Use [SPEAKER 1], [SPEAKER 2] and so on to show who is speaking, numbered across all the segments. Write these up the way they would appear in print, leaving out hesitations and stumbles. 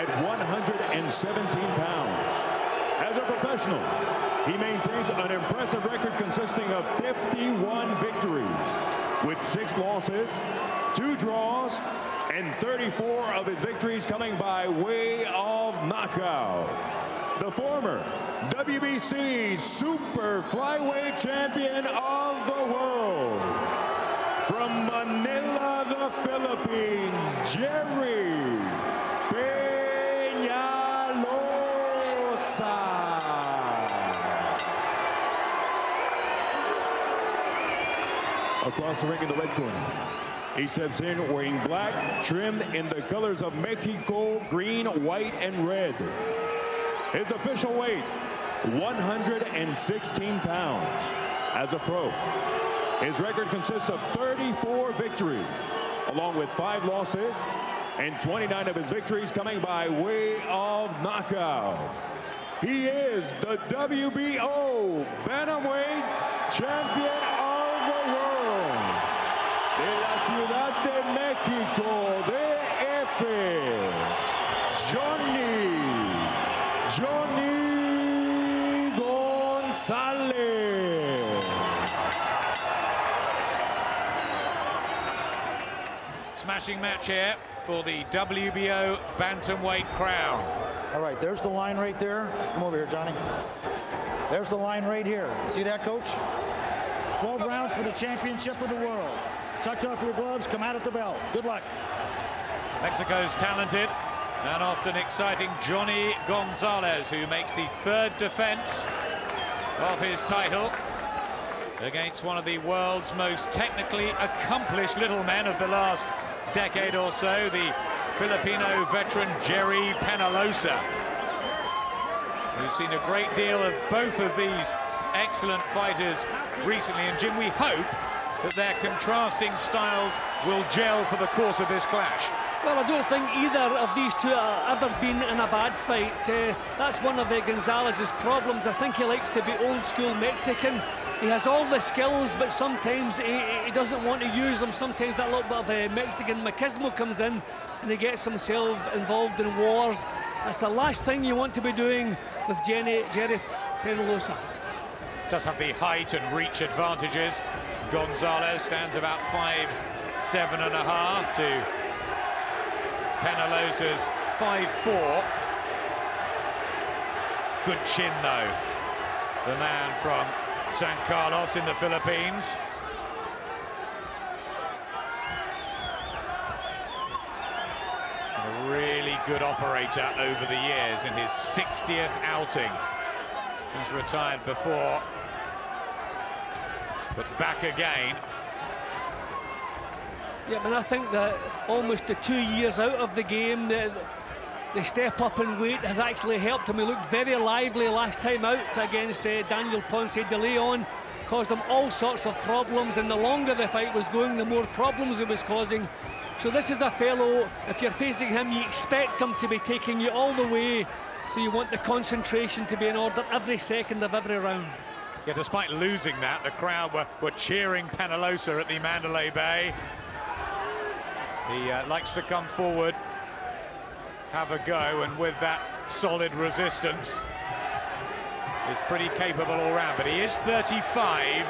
[SPEAKER 1] at 117 pounds. As a professional, he maintains an impressive record consisting of 51 victories, with 6 losses, 2 draws, and 34 of his victories coming by way of knockout. The former WBC Super Flyweight Champion of the world, from Manila, the Philippines, Gerry Penolosa. Across the ring in the red corner, he steps in wearing black, trimmed in the colors of Mexico, green, white, and red. His official weight, 116 pounds. As a pro, his record consists of 34 victories, along with 5 losses, and 29 of his victories coming by way of knockout. He is the WBO Bantamweight Champion of the world, de la Ciudad de México, DF, Jhonny Gonzalez.
[SPEAKER 2] Smashing match here for the WBO Bantamweight crown.
[SPEAKER 3] All right, there's the line right there. Come over here, Johnny. There's the line right here. See that, Coach? 12 rounds for the championship of the world. Touch off your gloves, come out at the bell. Good luck.
[SPEAKER 2] Mexico's talented and often exciting Jhonny Gonzalez, who makes the 3rd defense of his title against one of the world's most technically accomplished little men of the last decade or so, the Filipino veteran Gerry Penolosa. We've seen a great deal of both of these excellent fighters recently, and Jim, we hope that their contrasting styles will gel for the course of this clash.
[SPEAKER 4] Well, I don't think either of these two have ever been in a bad fight. That's one of Gonzalez's problems. I think he likes to be old school Mexican. He has all the skills, but sometimes he doesn't want to use them. Sometimes that little bit of Mexican machismo comes in and he gets himself involved in wars. That's the last thing you want to be doing with Gerry Penolosa.
[SPEAKER 2] Does have the height and reach advantages. Gonzalez stands about 5'7.5" to Penolosa's 5'4". Good chin, though. The man from San Carlos in the Philippines. A really good operator over the years in his 60th outing. He's retired before, but back again.
[SPEAKER 4] Yeah, but I think that almost the 2 years out of the game, the step up in weight has actually helped him. He looked very lively last time out against Daniel Ponce de Leon, caused him all sorts of problems, and the longer the fight was going, the more problems it was causing. So this is a fellow, if you're facing him, you expect him to be taking you all the way, so you want the concentration to be in order every second of every round.
[SPEAKER 2] Yeah, despite losing that, the crowd were cheering Penolosa at the Mandalay Bay. He likes to come forward, have a go, and with that solid resistance, is pretty capable all round. But he is 35.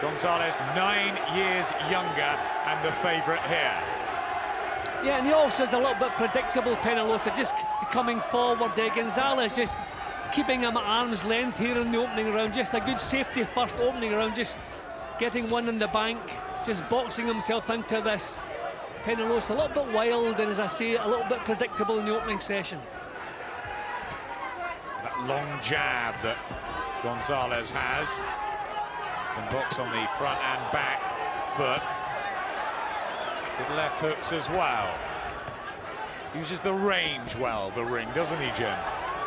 [SPEAKER 2] Gonzalez 9 years younger and the favourite here.
[SPEAKER 4] Yeah, and he also is a little bit predictable, Penolosa, just coming forward. Gonzalez just keeping him at arm's length here in the opening round. Just a good safety first opening round, just getting one in the bank, just boxing himself into this. Penolosa a little bit wild and, as I say, a little bit predictable in the opening session.
[SPEAKER 2] That long jab that Gonzalez has, can box on the front and back foot. Good left hooks as well. Uses the range well, the ring, doesn't he, Jim?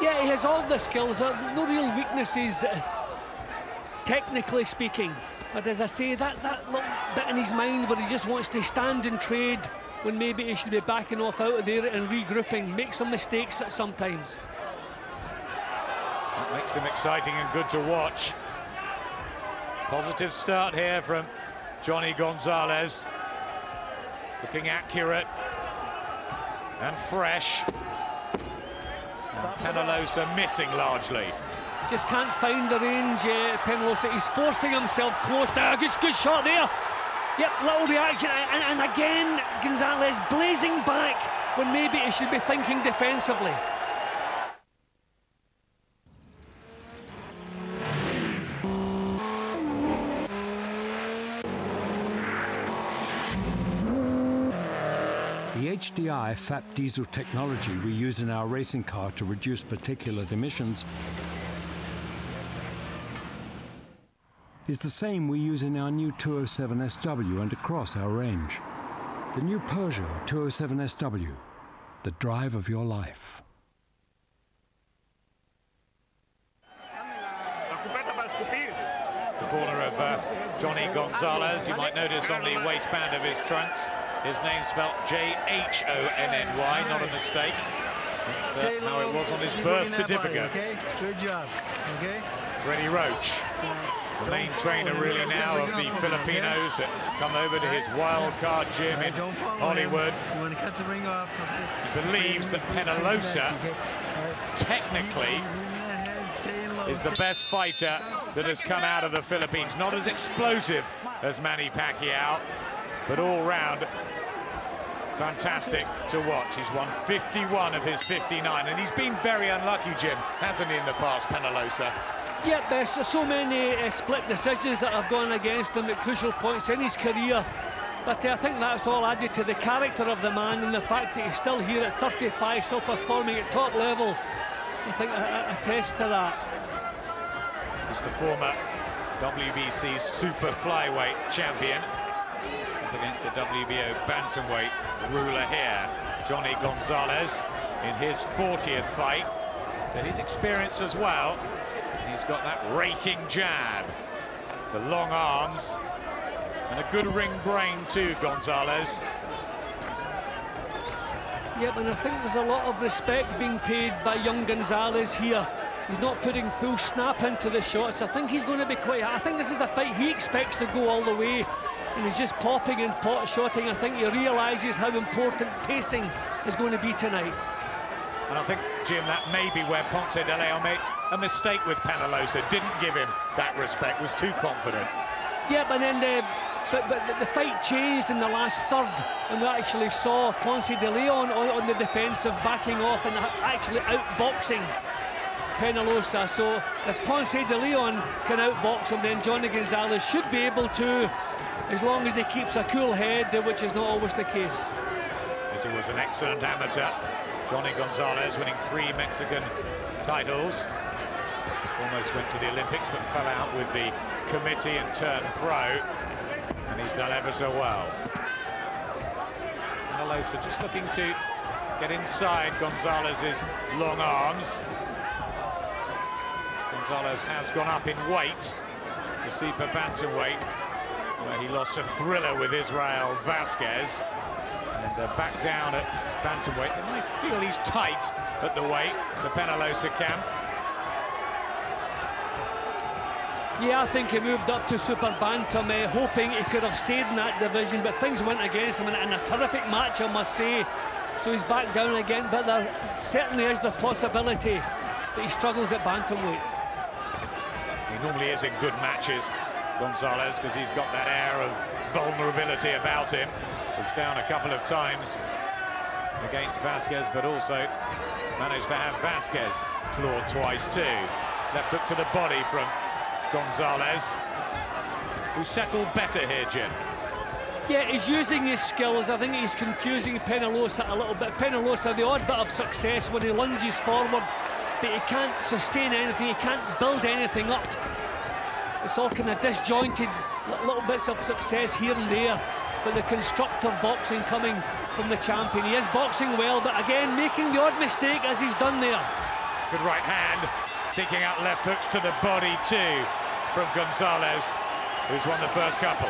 [SPEAKER 4] Yeah, he has all the skills. No real weaknesses, technically speaking. But as I say, that little bit in his mind where he just wants to stand and trade when maybe he should be backing off out of there and regrouping, make some mistakes sometimes.
[SPEAKER 2] That makes him exciting and good to watch. Positive start here from Jhonny Gonzalez. Looking accurate and fresh. Penolosa missing largely.
[SPEAKER 4] Just can't find the range, Penolosa. He's forcing himself close now. Good shot there. Yep, little reaction, and again Gonzalez blazing back when maybe he should be thinking defensively.
[SPEAKER 5] The HDI FAP diesel technology we use in our racing car to reduce particulate emissions is the same we use in our new 207 SW and across our range. The new Peugeot 207 SW, the drive of your life.
[SPEAKER 2] The corner of Jhonny Gonzalez. You might notice on the waistband of his trunks, his name spelled J-H-O-N-N-Y, not a mistake. That's how it was on his birth certificate.
[SPEAKER 6] Okay, good job. Okay.
[SPEAKER 2] Freddie Roach, the main trainer really now of the Filipinos that come over to his wild card gym in Hollywood.
[SPEAKER 6] You want to cut the ring off.
[SPEAKER 2] He believes that Penolosa technically is the best fighter that has come out of the Philippines. Not as explosive as Manny Pacquiao, but all round fantastic to watch. He's won 51 of his 59, and he's been very unlucky, Jim, hasn't he, in the past, Penolosa?
[SPEAKER 4] Yep, there's so many split decisions that have gone against him at crucial points in his career. But I think that's all added to the character of the man and the fact that he's still here at 35, still performing at top level. I think attests to that.
[SPEAKER 2] He's the former WBC super flyweight champion up against the WBO bantamweight ruler here, Jhonny Gonzalez, in his 40th fight. So his experience as well. He's got that raking jab, the long arms, and a good ring brain too, Gonzalez.
[SPEAKER 4] Yep, and I think there's a lot of respect being paid by young Gonzalez here. He's not putting full snap into the shots. I think he's going to be quite... I think this is a fight he expects to go all the way, and he's just popping and pot-shotting. I think he realises how important pacing is going to be tonight.
[SPEAKER 2] And I think, Jim, that may be where Ponce de Leon made a mistake with Penolosa. Didn't give him that respect, was too confident.
[SPEAKER 4] Yep, and then the fight changed in the last third, and we actually saw Ponce de Leon on the defensive, backing off and actually outboxing Penolosa. So if Ponce de Leon can outbox him, then Jhonny Gonzalez should be able to, as long as he keeps a cool head, which is not always the case.
[SPEAKER 2] Yes, he was an excellent amateur. Jhonny Gonzalez winning 3 Mexican titles. Almost went to the Olympics, but fell out with the committee and turned pro. And he's done ever so well. Penolosa just looking to get inside Gonzalez's long arms. Gonzalez has gone up in weight to super bantamweight, where he lost a thriller with Israel Vasquez. And back down at bantamweight. They might feel he's tight at the weight, the Penolosa camp.
[SPEAKER 4] Yeah, I think he moved up to super bantam, hoping he could have stayed in that division, but things went against him, and a terrific match, I must say. So he's back down again, but there certainly is the possibility that he struggles at bantamweight.
[SPEAKER 2] He normally is in good matches, Gonzalez, because he's got that air of vulnerability about him. Was down a couple of times against Vasquez, but also managed to have Vasquez floored twice too. Left hook to the body from Gonzalez, who settled better here, Jim.
[SPEAKER 4] Yeah, he's using his skills. I think he's confusing Penolosa a little bit. Penolosa, the odd bit of success when he lunges forward, but he can't sustain anything, he can't build anything up. It's all kind of disjointed, little bits of success here and there, but the constructive boxing coming from the champion. He is boxing well, but again, making the odd mistake as he's done there.
[SPEAKER 2] Good right hand, seeking out left hooks to the body too from Gonzalez, who's won the first couple.